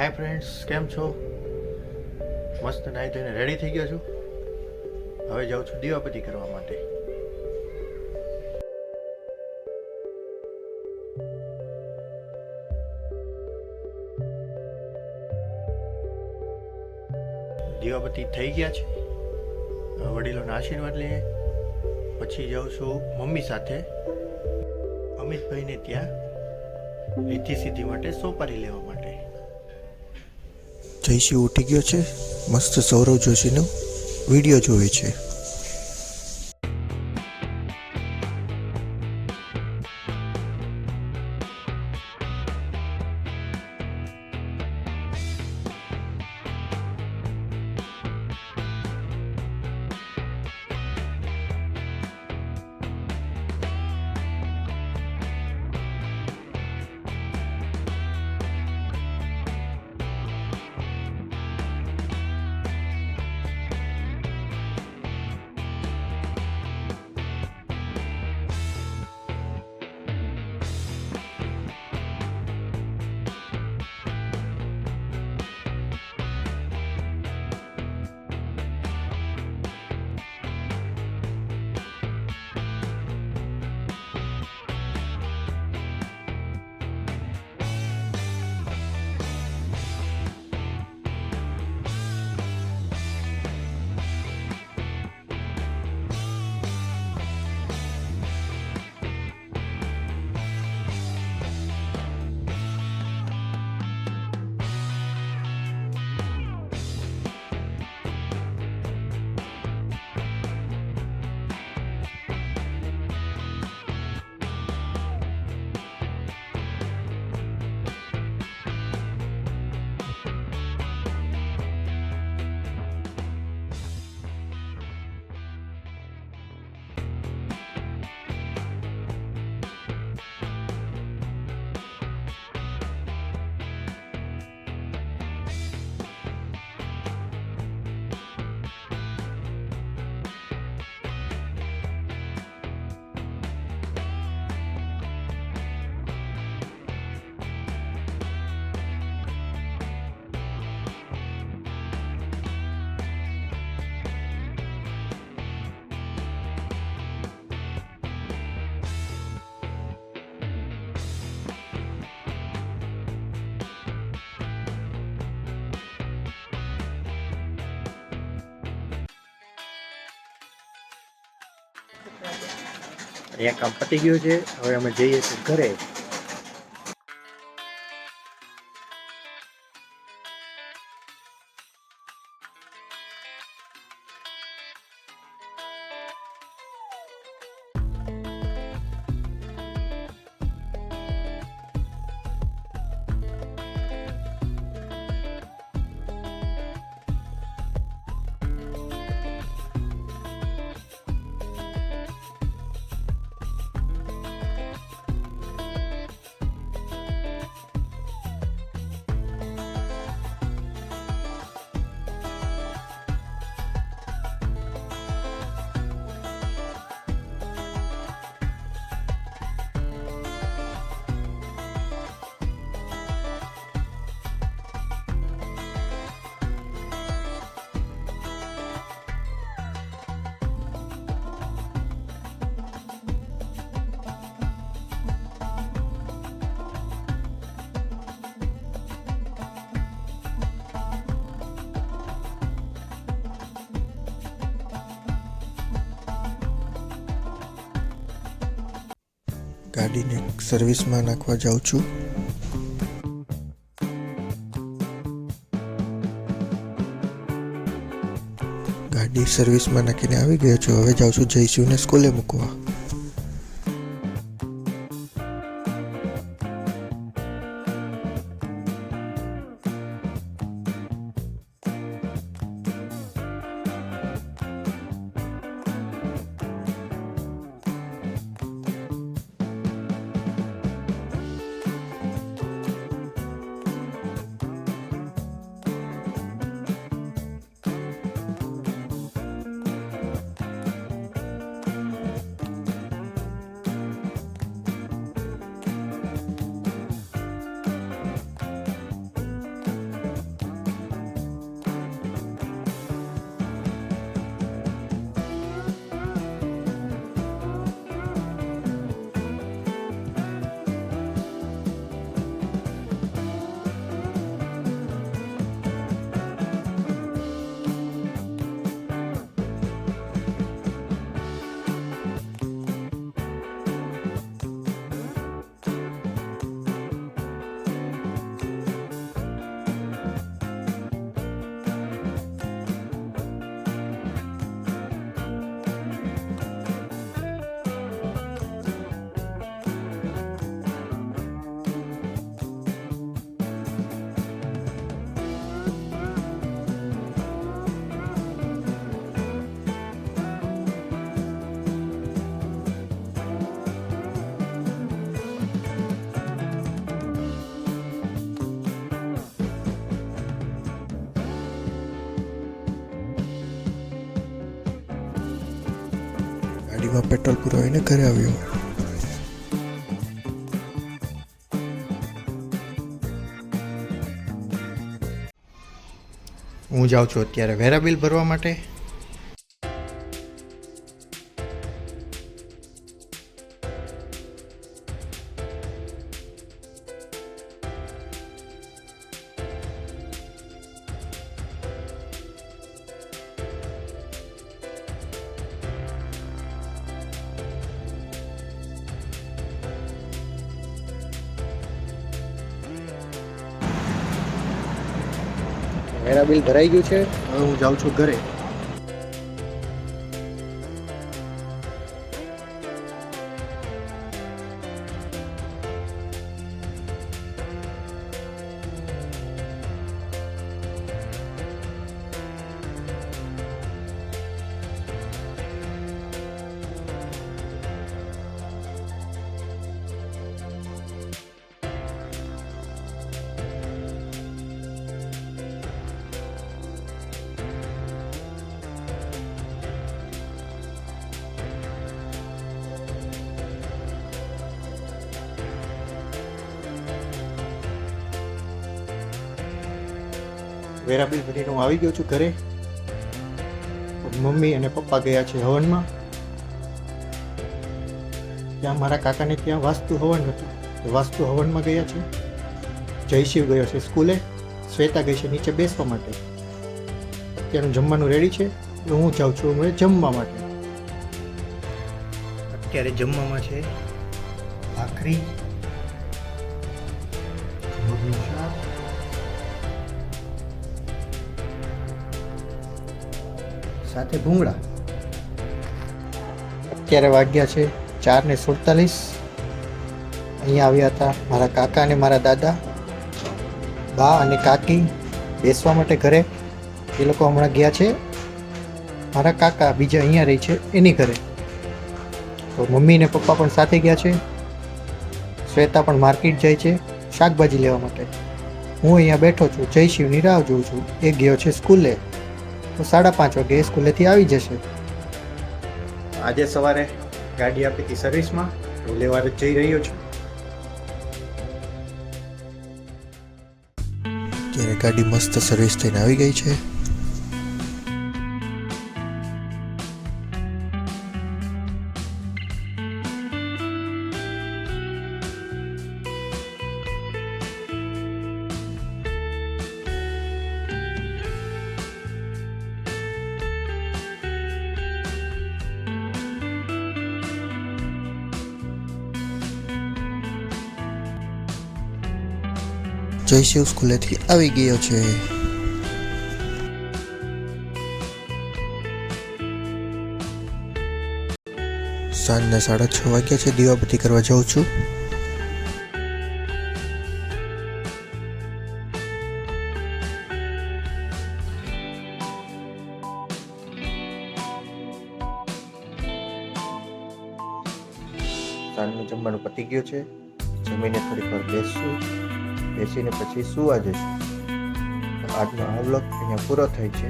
Hi friends, કેમ છો? મસ્ત નાહી ધોઈને રેડી થઈ ગયો છું. હવે જાઉં છું દીવાબત્તી કરવા માટે. દીવાબત્તી થઈ ગયા છે. વડીલોના આશીર્વાદ લઈએ. પછી જાઉં છું મમ્મી સાથે અમિતભાઈને ત્યાં રીતિ સિદ્ધિ માટે સોપારી લેવા માટે. જયશી ઉઠી ગયો છે, મસ્ત સૌરવ જોશીનો વિડીયો જોવે છે. અહીંયા કામ પતી ગયું છે. હવે અમે જઈએ છીએ ઘરે. ગાડીને સર્વિસમાં નાખવા જાઉં છું. ગાડી સર્વિસમાં નાખીને આવી ગયો છું. હવે જાઉં છું જયશુને સ્કૂલે મૂકવા. ગાડીમાં પેટ્રોલ પુરાવીને ઘરે આવ્યો. હું જાઉં છું અત્યારે વેરા બિલ ભરવા માટે. વેરા બિલ ભરાઈ ગયું છે. હવે હું જાઉં છું ઘરે. વેરા બિલ ભરીને હું આવી ગયો છું ઘરે. મમ્મી અને પપ્પા ગયા છે હવનમાં. ત્યાં મારા કાકાને ત્યાં વાસ્તુ હવન હતું, તો વાસ્તુ હવનમાં ગયા છે. જયશિવ ગયો છે સ્કૂલે. શ્વેતા ગઈ છે નીચે બેસવા માટે. અત્યારનું જમવાનું રેડી છે, તો હું જાઉં છું હવે જમવા માટે. અત્યારે જમવામાં છે ભાખરી, મગનું શાક, સાથે ભૂંગળા. અત્યારે વાગ્યા છે 4:47. અહીંયા આવ્યા હતા મારા કાકા અને મારા દાદા, બા અને કાકી બેસવા માટે ઘરે. એ લોકો હમણાં ગયા છે મારા કાકા બીજા અહીંયા રહી છે એની ઘરે. તો મમ્મી ને પપ્પા પણ સાથે ગયા છે. શ્વેતા પણ માર્કેટ જાય છે શાકભાજી લેવા માટે. હું અહીંયા બેઠો છું, જયશિવની રાહ જોઉં છું. એ ગયો છે સ્કૂલે, તો 5:30 વાગે સ્કૂલેથી આવી જશે. આજે સવારે ગાડી આપી હતી સર્વિસમાં, તો લેવા જઈ રહ્યો છું. ત્યારે ગાડી મસ્ત સર્વિસ થઈને આવી ગઈ છે. જયશિવ સ્કૂલેથી આવી ગયો છે. સાંજના 6:30 વાગ્યા છે. દીવાબત્તી કરવા જાઉં છું. સાંજનું જમવાનું પતી ગયું છે. જમીને થોડીક વાર બેસશું, બેસીને પછી સુવા જઈશું. આજનો આ વ્લોગ અહીંયા પૂરો થાય છે.